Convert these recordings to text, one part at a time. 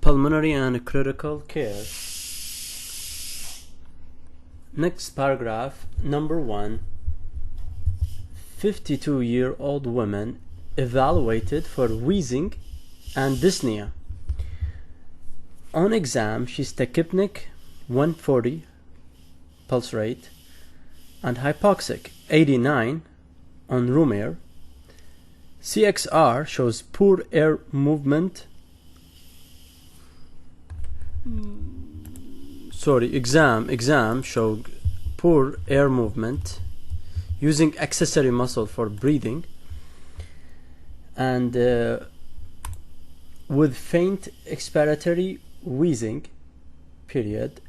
Pulmonary and Critical Care. Next paragraph, number 1. 52-year-old woman evaluated for wheezing and dyspnea. On exam, she's tachypnic, 140 pulse rate, and hypoxic, 89 on room air. CXR shows poor air movement. Exam showed poor air movement using accessory muscle for breathing, and with faint expiratory wheezing, period.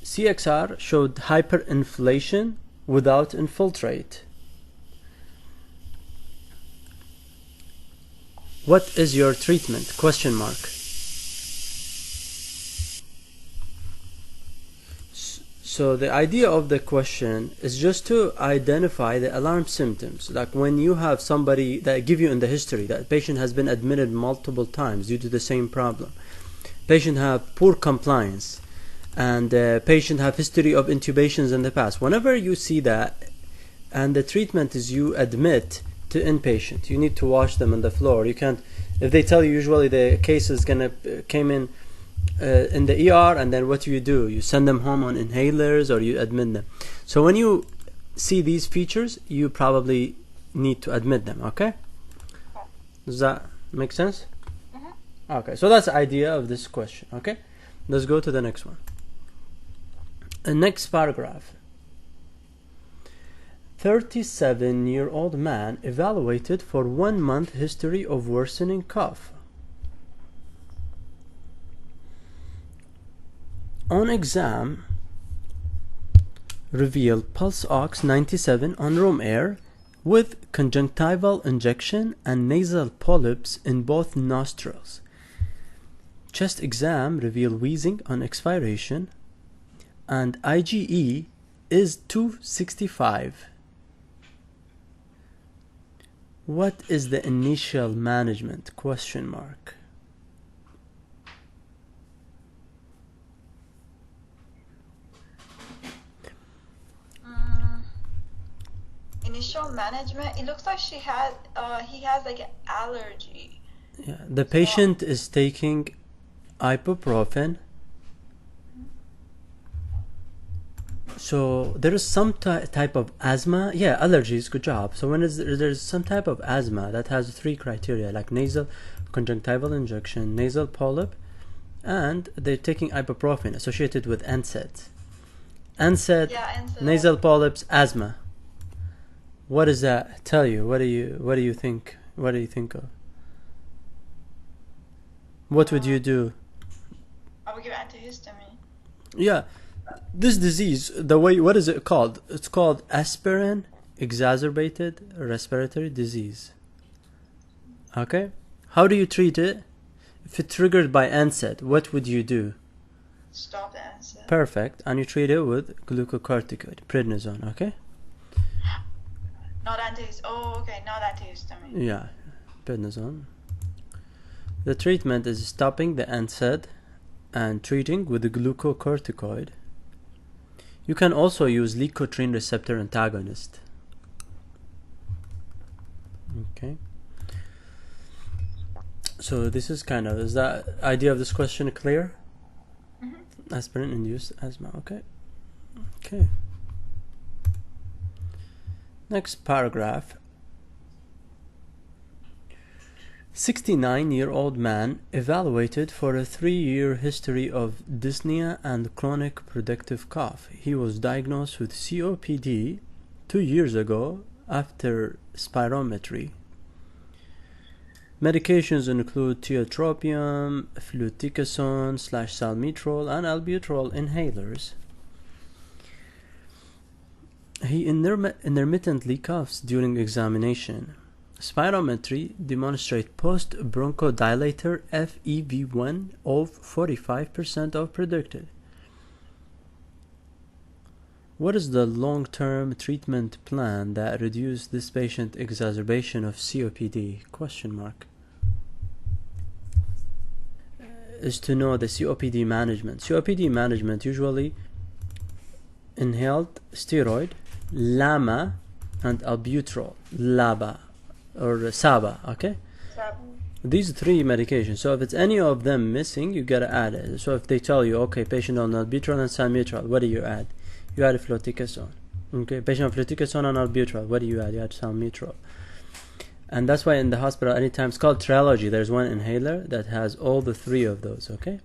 CXR showed hyperinflation without infiltrate. What is your treatment? Question mark. So the idea of the question is just to identify the alarm symptoms. Like when you have somebody that give you in the history that patient has been admitted multiple times due to the same problem. Patient have poor compliance, and patient have history of intubations in the past. Whenever you see that, and the treatment is you admit to inpatient, you need to wash them on the floor. You can't, if they tell you usually the case is gonna came in the ER, and then what do? You send them home on inhalers or you admit them. So when you see these features, you probably need to admit them. Okay? Does that make sense? Mm-hmm. Okay, so that's the idea of this question. Okay, let's go to the next one. The next paragraph. 37-year-old man evaluated for 1 month history of worsening cough. On exam, revealed pulse ox 97 on room air with conjunctival injection and nasal polyps in both nostrils. Chest exam revealed wheezing on expiration, and IgE is 265. What is the initial management? Question mark. Initial management, it looks like he has like an allergy. Yeah, the patient is taking ibuprofen. So there is some type of asthma. Yeah, allergies, good job. So when there's some type of asthma that has 3 criteria, like nasal conjunctival injection, nasal polyp, and they're taking ibuprofen associated with NSAID. NSAID, nasal polyps, asthma. What does that tell you? What do you think? What do you think of? What would you do? I would give antihistamine. Yeah, this disease, what is it called? It's called Aspirin Exacerbated Respiratory Disease. Okay? How do you treat it? If it's triggered by NSAID, what would you do? Stop the NSAID. Perfect. And you treat it with glucocorticoid, prednisone, okay? Not antihistamine. Oh, okay, not antihistamine. Yeah, prednisone. The treatment is stopping the NSAID and treating with the glucocorticoid. You can also use leukotriene receptor antagonist. Okay. So this is is that idea of this question clear? Mm-hmm. Aspirin induced asthma. Okay. Okay. Next paragraph. 69-year-old man evaluated for a 3-year history of dyspnea and chronic productive cough. He was diagnosed with COPD 2 years ago after spirometry. Medications include tiotropium, fluticasone/salmeterol, and albuterol inhalers. He intermittently coughs during examination. Spirometry demonstrate post-bronchodilator FEV1 of 45% of predicted. What is the long-term treatment plan that reduced this patient exacerbation of COPD? Question mark. is to know the COPD management. COPD management usually inhaled steroid, LAMA, and albuterol, LABA or SABA. Okay. These three medications. So if it's any of them missing, you gotta add it. So if they tell you, okay, patient on albuterol and salmeterol, what do you add? You add fluticasone. Okay, patient on fluticasone and albuterol, what do you add? You add salmeterol. And that's why in the hospital, anytime it's called trilogy, there's one inhaler that has all the three of those. Okay,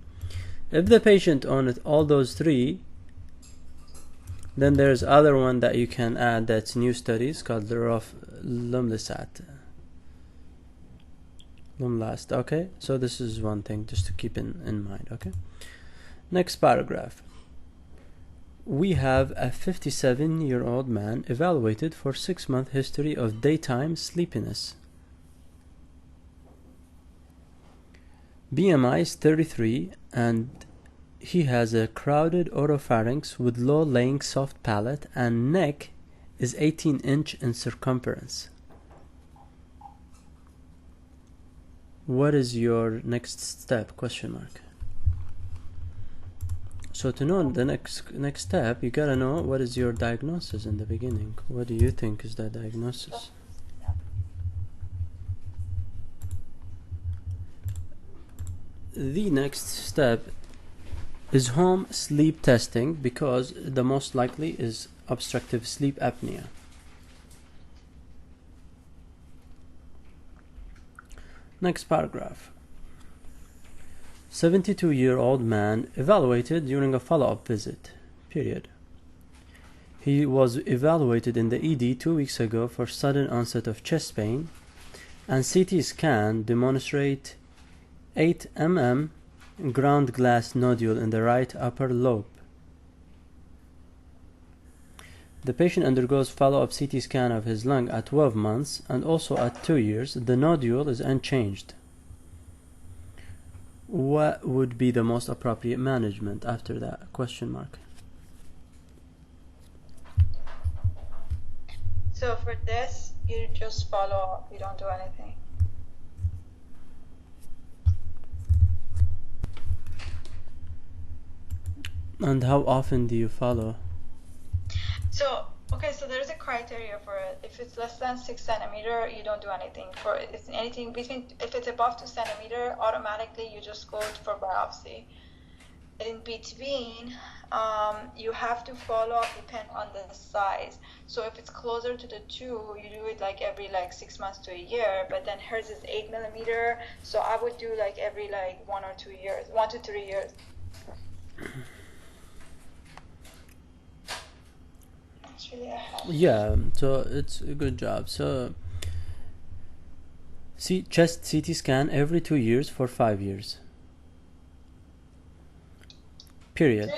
if the patient on all those three, then there's other one that you can add that's new studies called Lumlast. Okay, so this is one thing just to keep in mind. Okay, next paragraph. We have a 57-year-old man evaluated for 6-month history of daytime sleepiness. BMI is 33 and he has a crowded oropharynx with low-laying soft palate and neck is 18-inch in circumference. What is your next step? Question mark. So to know the next step, you gotta know what is your diagnosis in the beginning. What do you think is the diagnosis? The next step is home sleep testing because the most likely is obstructive sleep apnea. Next paragraph. 72-year-old man evaluated during a follow-up visit. Period. He was evaluated in the ED 2 weeks ago for sudden onset of chest pain, and CT scan demonstrate 8 mm ground glass nodule in the right upper lobe. The patient undergoes follow-up CT scan of his lung at 12 months and also at 2 years. The nodule is unchanged. What would be the most appropriate management after that? Question mark. So for this, you just follow up. You don't do anything. And how often do you follow? So, okay, so there's a criteria for it. If it's less than 6 centimeter, you don't do anything. For it's anything between, if it's above 2 centimeter, automatically you just go for biopsy. In between, you have to follow up depend on the size. So if it's closer to the 2, you do it like every 6 months to a year. But then hers is 8 millimeter, so I would do every 1 or 2 years, 1 to 3 years. Yeah, so it's a good job. So chest CT scan every 2 years for 5 years. Period.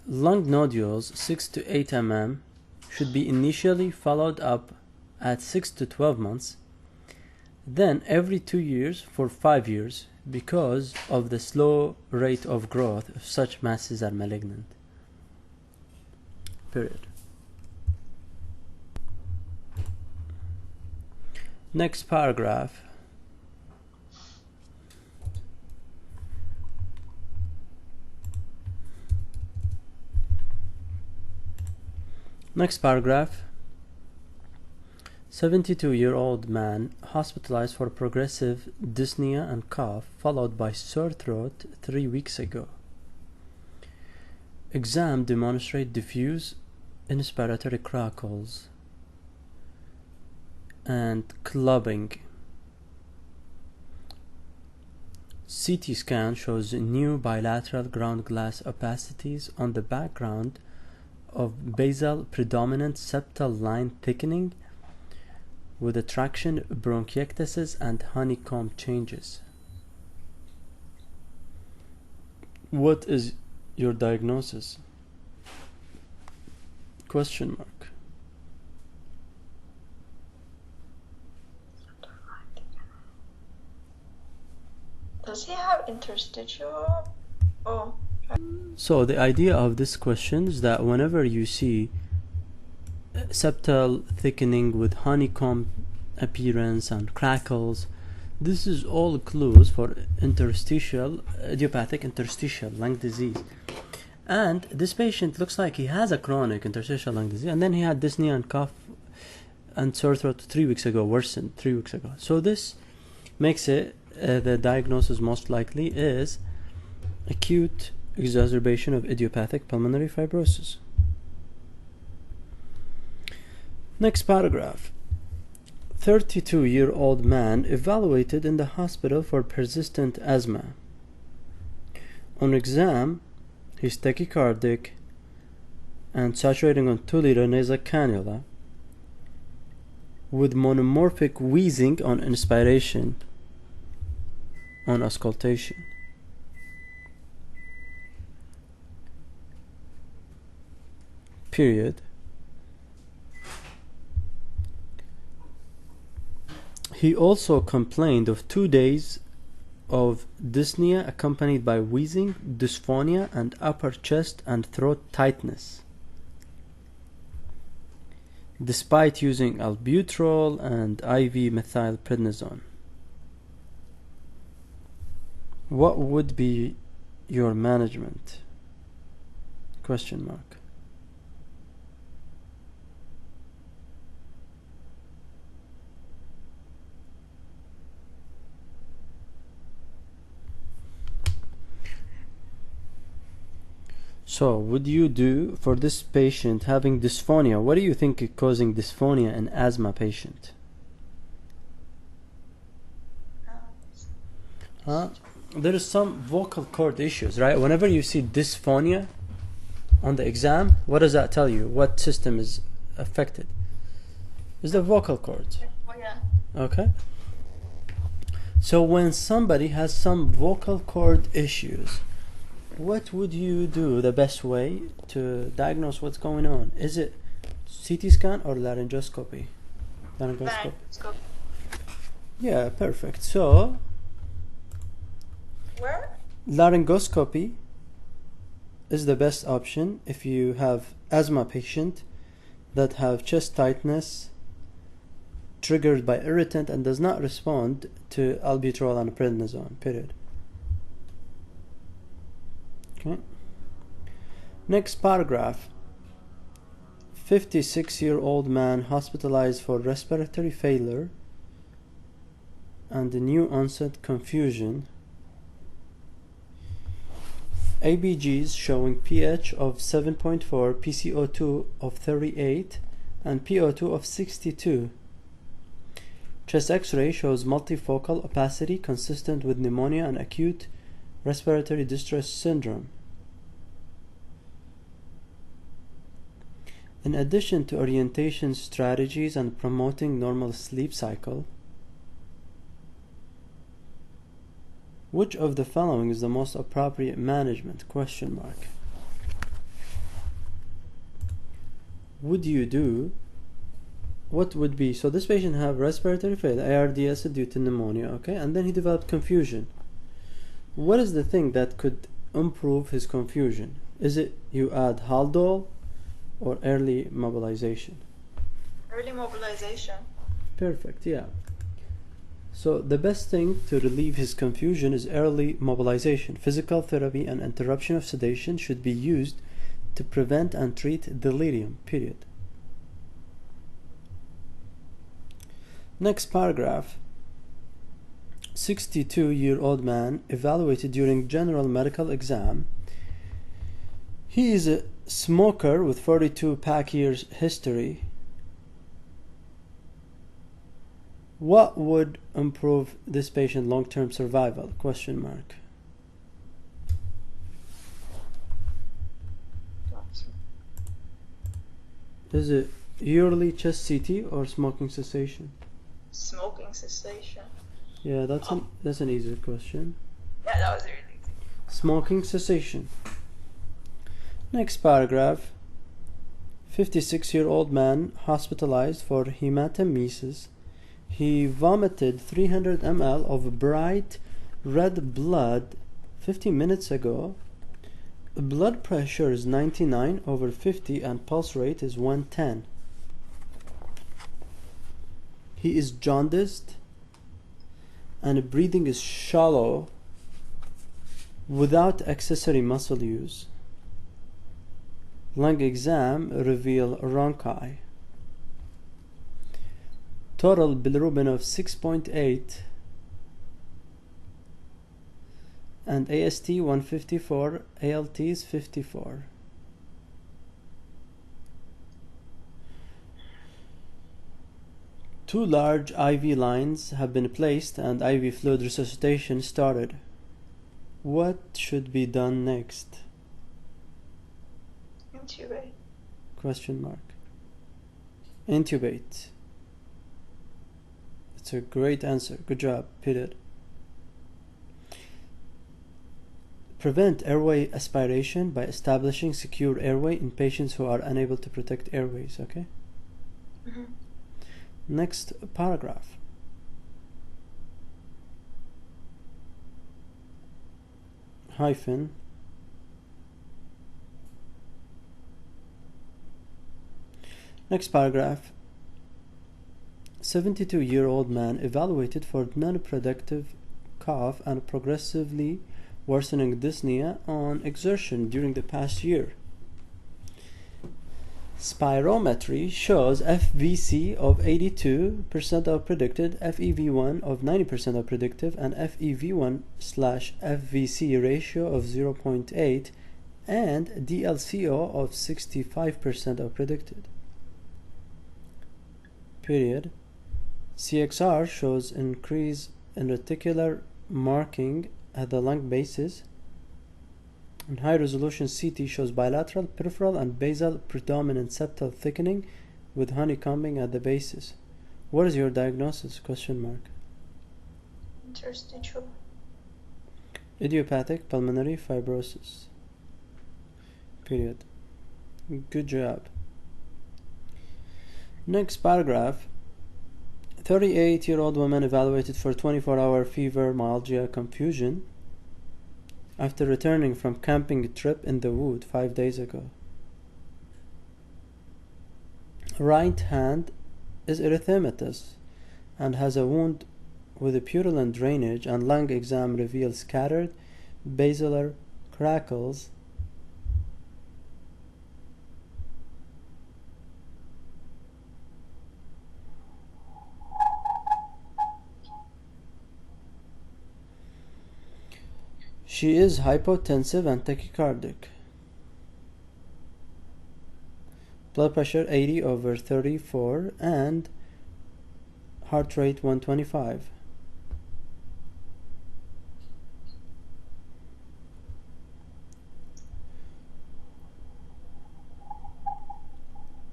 Lung nodules 6 to 8 mm should be initially followed up at 6 to 12 months, then every 2 years for 5 years because of the slow rate of growth if such masses are malignant. Period. Next paragraph. Next paragraph. 72-year-old man hospitalized for progressive dyspnea and cough followed by sore throat 3 weeks ago. Exam demonstrate diffuse inspiratory crackles and clubbing. CT scan shows new bilateral ground glass opacities on the background of basal predominant septal line thickening with attraction, bronchiectasis, and honeycomb changes. What is your diagnosis? Question mark. Does he have interstitial? Oh. So the idea of this question is that whenever you see septal thickening with honeycomb appearance and crackles, This is all clues for idiopathic interstitial lung disease. And this patient looks like he has a chronic interstitial lung disease, and then he had dyspnea and cough and sore throat 3 weeks ago, worsened 3 weeks ago. So this makes it, the diagnosis most likely is acute exacerbation of idiopathic pulmonary fibrosis. Next paragraph. 32-year-old man evaluated in the hospital for persistent asthma. On exam, he's tachycardic and saturating on 2-liter nasal cannula with monomorphic wheezing on inspiration, on auscultation. Period. He also complained of 2 days of dyspnea accompanied by wheezing, dysphonia, and upper chest and throat tightness, despite using albuterol and IV methylprednisone. What would be your management? Question mark. So, would you do for this patient having dysphonia? What do you think is causing dysphonia in asthma patient? There is some vocal cord issues, right? Whenever you see dysphonia on the exam, what does that tell you? What system is affected? Is the vocal cords. Oh, yeah. Okay. So when somebody has some vocal cord issues, what would you do the best way to diagnose what's going on? Is it CT scan or laryngoscopy? Laryngoscopy. Yeah, perfect. So, where? Laryngoscopy is the best option if you have asthma patient that have chest tightness triggered by irritant and does not respond to albuterol and prednisone, period. Okay. Next paragraph. 56-year-old man hospitalized for respiratory failure and new onset confusion. ABGs showing pH of 7.4, PCO2 of 38, and PO2 of 62. Chest X-ray shows multifocal opacity consistent with pneumonia and acute respiratory distress syndrome. In addition to orientation strategies and promoting normal sleep cycle, which of the following is the most appropriate management? Question mark. Would you do, what would be, so this patient have respiratory failure, ARDS due to pneumonia, okay, and then he developed confusion. What is the thing that could improve his confusion? Is it you add Haldol or early mobilization? Early mobilization. Perfect, yeah. So the best thing to relieve his confusion is early mobilization. Physical therapy and interruption of sedation should be used to prevent and treat delirium, period. Next paragraph. 62-year-old man evaluated during general medical exam. He is a smoker with 42 pack years history. What would improve this patient long-term survival? Question mark. Is it yearly chest CT or smoking cessation? Smoking cessation. Yeah, that's an easier question. Yeah, that was really easy. Smoking cessation. Next paragraph. 56-year-old man hospitalized for hematemesis. He vomited 300 ml of bright red blood 15 minutes ago. Blood pressure is 99/50 and pulse rate is 110. He is jaundiced and breathing is shallow without accessory muscle use. Lung exam reveal rhonchi. Total bilirubin of 6.8 and AST 154, ALT is 54. Two large IV lines have been placed and IV fluid resuscitation started. What should be done next? Intubate. Question mark. Intubate. It's a great answer. Good job. Period. Prevent airway aspiration by establishing secure airway in patients who are unable to protect airways. Okay? Mm-hmm. Next paragraph. Hyphen. Next paragraph. 72-year-old man evaluated for non-productive cough and progressively worsening dyspnea on exertion during the past year. Spirometry shows FVC of 82% of predicted, FEV1 of 90% of predictive, and FEV1/FVC ratio of 0.8 and DLCO of 65% of predicted. Period. CXR shows increase in reticular marking at the lung bases, and high-resolution CT shows bilateral, peripheral, and basal predominant septal thickening with honeycombing at the bases. What is your diagnosis? Question mark. Interstitial. Idiopathic pulmonary fibrosis. Period. Good job. Next paragraph. 38-year-old woman evaluated for 24-hour fever, myalgia, confusion after returning from camping trip in the wood 5 days ago. Right hand is erythematous and has a wound with a purulent drainage, and lung exam reveals scattered basilar crackles She is hypotensive and tachycardic. Blood pressure 80/34 and heart rate 125.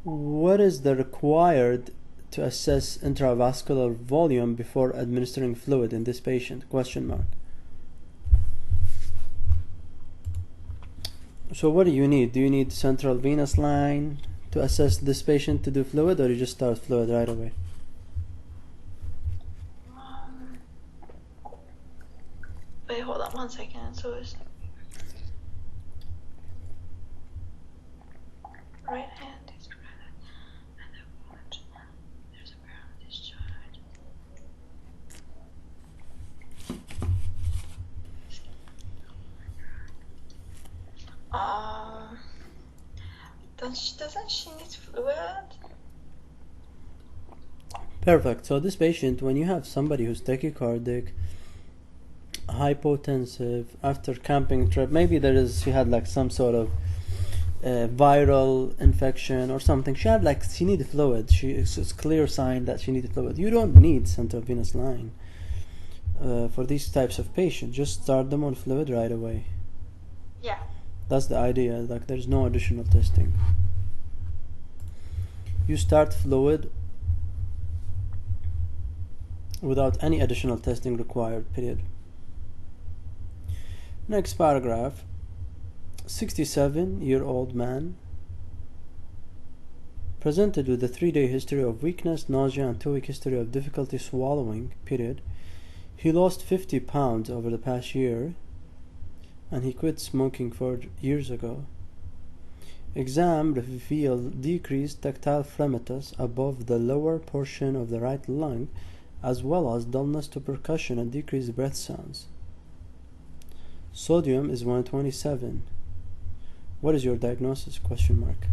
What is the required to assess intravascular volume before administering fluid in this patient? Question mark. So what do you need? Do you need central venous line to assess this patient to do fluid, or you just start fluid right away? Wait, hold on 1 second. So it's right hand is credit, and the wound, there's a brown discharge. Doesn't she need fluid? Perfect. So this patient, when you have somebody who's tachycardic, hypotensive, after camping trip, maybe she had like some sort of viral infection or something. She needed fluid. It's a clear sign that she needed fluid. You don't need central venous line for these types of patients. Just start them on fluid right away. Yeah. That's the idea. Like, there's no additional testing. You start fluid without any additional testing required. Period. Next paragraph. 67-year-old man presented with a 3-day history of weakness, nausea, and 2-week history of difficulty swallowing. Period. He lost 50 pounds over the past year, and he quit smoking 4 years ago. Exam revealed decreased tactile fremitus above the lower portion of the right lung as well as dullness to percussion and decreased breath sounds. Sodium is 127. What is your diagnosis? Question mark.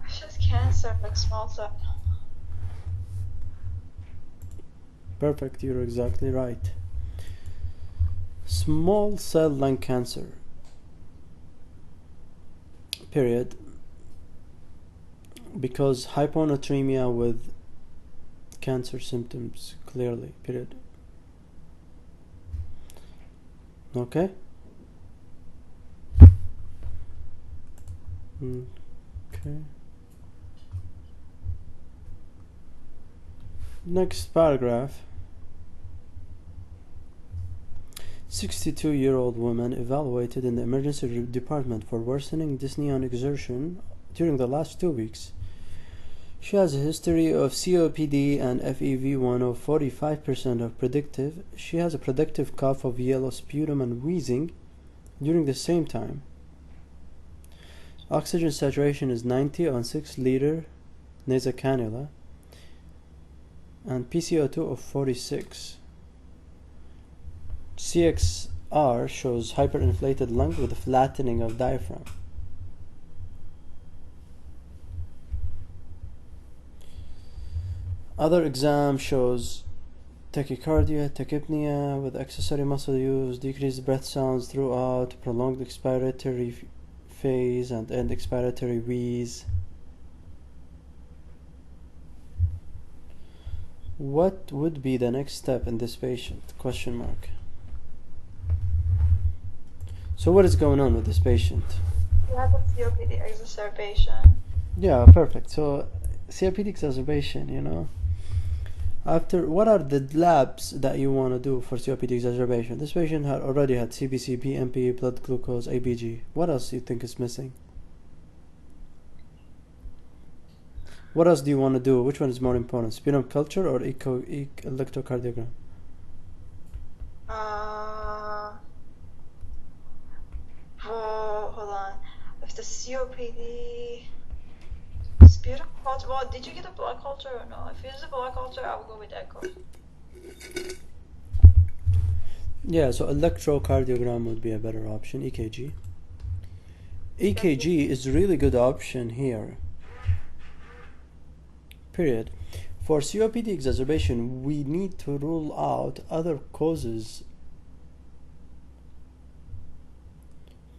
It's just cancer, like small cell. Perfect, you're exactly right. Small cell lung cancer. Period. Because hyponatremia with cancer symptoms, clearly. Period. Okay? Okay. Next paragraph. 62-year-old woman evaluated in the emergency department for worsening dyspnea and exertion during the last 2 weeks. She has a history of COPD and FEV1 of 45% of predictive. She has a predictive cough of yellow sputum and wheezing during the same time. Oxygen saturation is 90 on 6-liter nasal cannula and PCO2 of 46. CXR shows hyperinflated lung with a flattening of diaphragm. Other exam shows tachycardia, tachypnea with accessory muscle use, decreased breath sounds throughout, prolonged expiratory phase and end expiratory wheeze. What would be the next step in this patient? Question mark. So what is going on with this patient? He has a COPD exacerbation. Yeah, perfect. So COPD exacerbation, After, what are the labs that you want to do for COPD exacerbation? This patient already had CBC, BMP, blood glucose, ABG. What else do you think is missing? What else do you want to do? Which one is more important? Sputum culture or electrocardiogram? Hold on. If the COPD sputum culture, well, did you get a blood culture or no? If it's a blood culture, I will go with echo. Yeah, so electrocardiogram would be a better option. EKG. EKG is a really good option here. Period. For COPD exacerbation, we need to rule out other causes.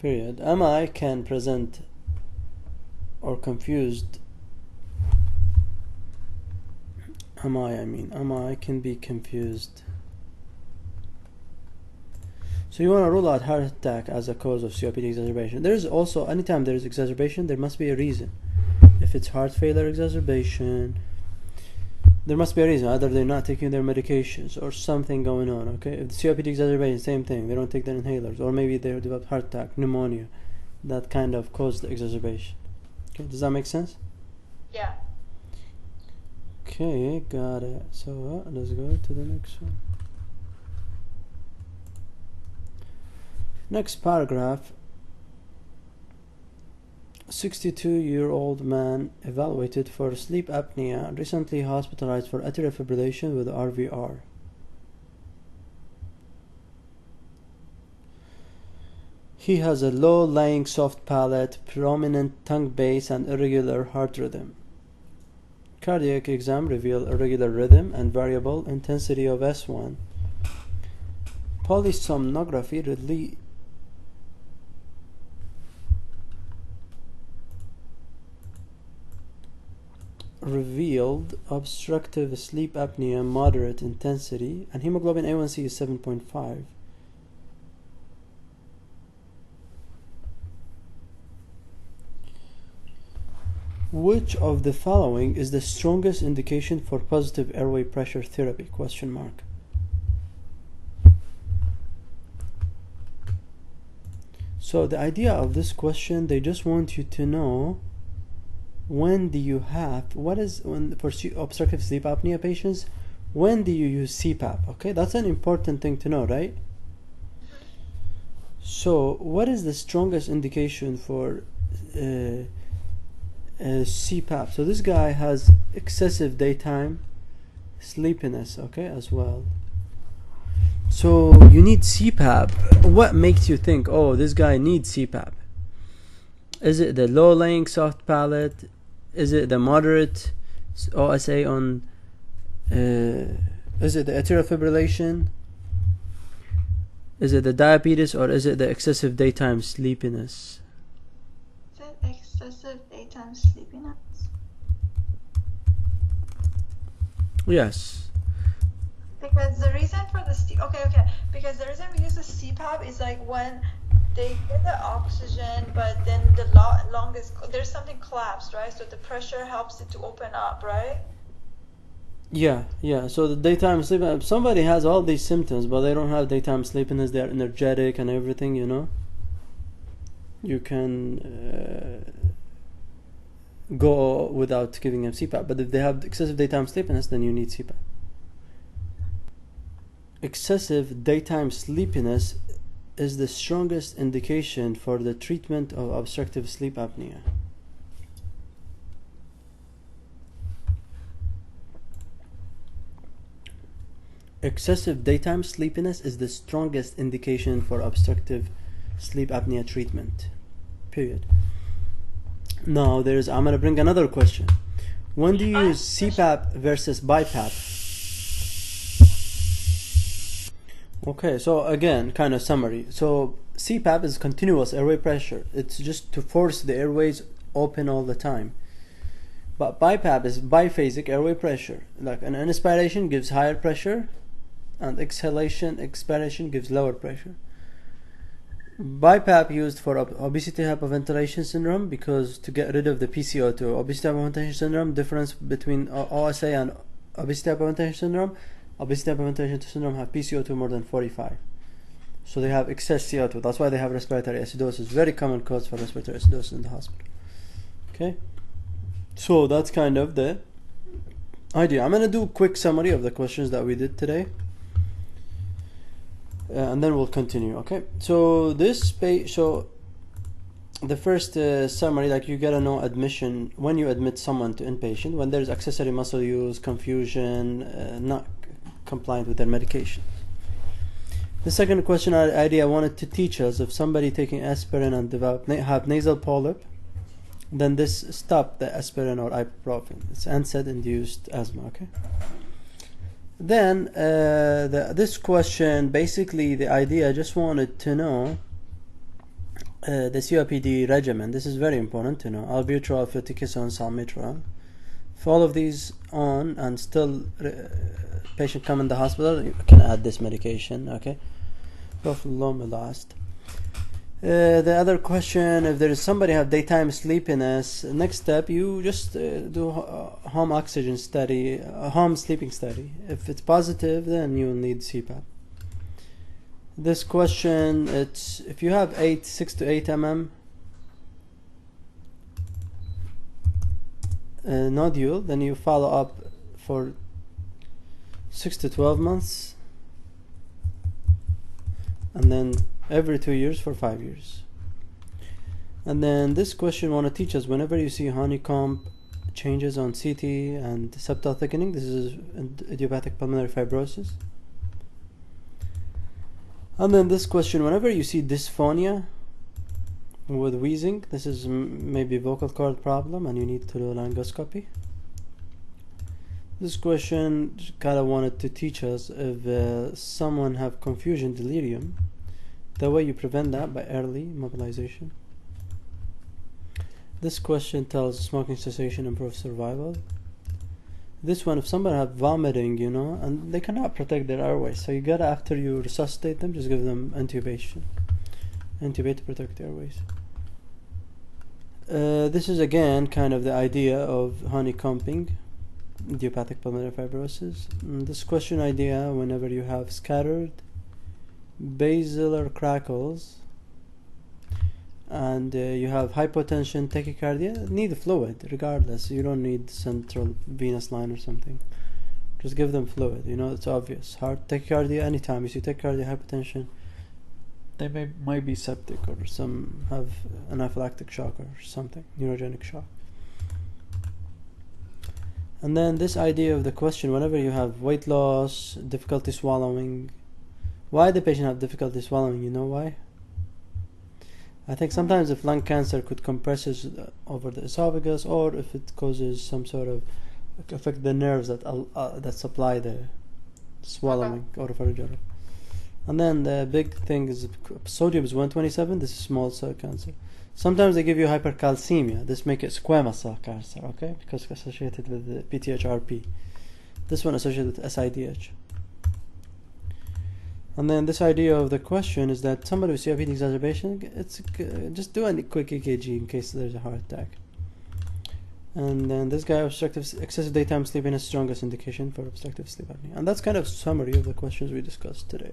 Period. MI can present or confused. MI can be confused. So you want to rule out heart attack as a cause of COPD exacerbation. There is also, anytime there is exacerbation, there must be a reason. If it's heart failure exacerbation, there must be a reason. Either they're not taking their medications or something going on, okay? If the COPD exacerbation, same thing. They don't take their inhalers. Or maybe they develop heart attack, pneumonia. That kind of caused the exacerbation. Okay, does that make sense? Yeah. Okay, got it. So let's go to the next one. Next paragraph. 62-year-old man evaluated for sleep apnea, recently hospitalized for atrial fibrillation with RVR. He has a low-lying soft palate, prominent tongue base, and irregular heart rhythm. Cardiac exam revealed irregular rhythm and variable intensity of S1. Polysomnography revealed obstructive sleep apnea, moderate intensity, and hemoglobin A1C is 7.5. Which of the following is the strongest indication for positive airway pressure therapy? Question mark. So the idea of this question, they just want you to know when do you have, what is, when for obstructive sleep apnea patients, when do you use Cpap? Okay, that's an important thing to know, right? So what is the strongest indication for Cpap? So this guy has excessive daytime sleepiness, okay, as well. So you need Cpap. What makes you think, oh, this guy needs Cpap? Is it the low-lying soft palate? Is it the moderate OSA on? Is it the atrial fibrillation? Is it the diabetes, or is it the excessive daytime sleepiness? Is it excessive daytime sleepiness? Yes. Because the reason for the because the reason we use the CPAP is like when they get the oxygen, but then the lung is, there's something collapsed, right? So the pressure helps it to open up, right? Yeah. So the daytime sleepiness, somebody has all these symptoms, but they don't have daytime sleepiness. They're energetic and everything, you know. You can go without giving them CPAP, but if they have excessive daytime sleepiness, then you need CPAP. Excessive daytime sleepiness is the strongest indication for the treatment of obstructive sleep apnea. Excessive daytime sleepiness is the strongest indication for obstructive sleep apnea treatment. Period. Now I'm going to bring another question. When do you use Cpap versus Bipap? Okay, so again, kind of summary. So Cpap is continuous airway pressure. It's just to force the airways open all the time. But Bipap is biphasic airway pressure. Like an inspiration gives higher pressure, and expiration gives lower pressure. Bipap used for obesity hypoventilation syndrome, because to get rid of the PCO2. Obesity hypoventilation syndrome, difference between OSA and obesity hypoventilation syndrome. Obesity hypoventilation syndrome have PCO2 more than 45. So they have excess CO2. That's why they have respiratory acidosis. Very common cause for respiratory acidosis in the hospital. Okay? So that's kind of the idea. I'm going to do a quick summary of the questions that we did today. And then we'll continue, okay? So the first summary, like you gotta know admission, when you admit someone to inpatient, when there's accessory muscle use, confusion, not compliant with their medication. The second question idea I wanted to teach us, if somebody taking aspirin and have nasal polyp, then this stop the aspirin or ibuprofen. It's NSAID-induced asthma, okay? Then this question, basically the idea, I just wanted to know the COPD regimen. This is very important to know. Albuterol, fluticasone, salmeterol. If all of these on and still patient come in the hospital, you can add this medication, okay? Proflomelast. The other question, if there is somebody have daytime sleepiness, next step, you just do home oxygen study, home sleeping study. If it's positive, then you will need CPAP. This question, it's if you have 6 to 8 mm nodule, then you follow up for 6 to 12 months, and then every 2 years for 5 years. And then this question want to teach us, whenever you see honeycomb changes on CT and septal thickening, this is idiopathic pulmonary fibrosis. And then this question, whenever you see dysphonia with wheezing, this is maybe vocal cord problem and you need to do laryngoscopy. This question kind of wanted to teach us, if someone have confusion, delirium, the way you prevent that by early mobilization. This question tells smoking cessation improves survival. This one, if somebody have vomiting, you know, and they cannot protect their airways, so you gotta, after you resuscitate them, just give them intubate to protect the airways. This is again kind of the idea of honeycombing, idiopathic pulmonary fibrosis. This question idea, whenever you have scattered basilar crackles and you have hypotension, tachycardia, need fluid regardless. You don't need central venous line or something. Just give them fluid. It's obvious. Heart tachycardia, anytime you see tachycardia, hypotension, they might be septic or some have anaphylactic shock or something, neurogenic shock. And then this idea of the question, whenever you have weight loss, difficulty swallowing, why the patient have difficulty swallowing? You know why? I think sometimes if lung cancer could compress over the esophagus, or if it causes some sort of affect the nerves that supply the swallowing, oropharyngeal. And then the big thing is sodium is 127. This is small cell cancer. Sometimes they give you hypercalcemia. This make it squamous cell cancer, okay? Because it's associated with the PTHRP. This one associated with SIDH. And then this idea of the question is that somebody with COPD exacerbation, it's just do a quick EKG in case there's a heart attack. And then this guy, excessive daytime sleeping is strongest indication for obstructive sleep apnea. And that's kind of summary of the questions we discussed today.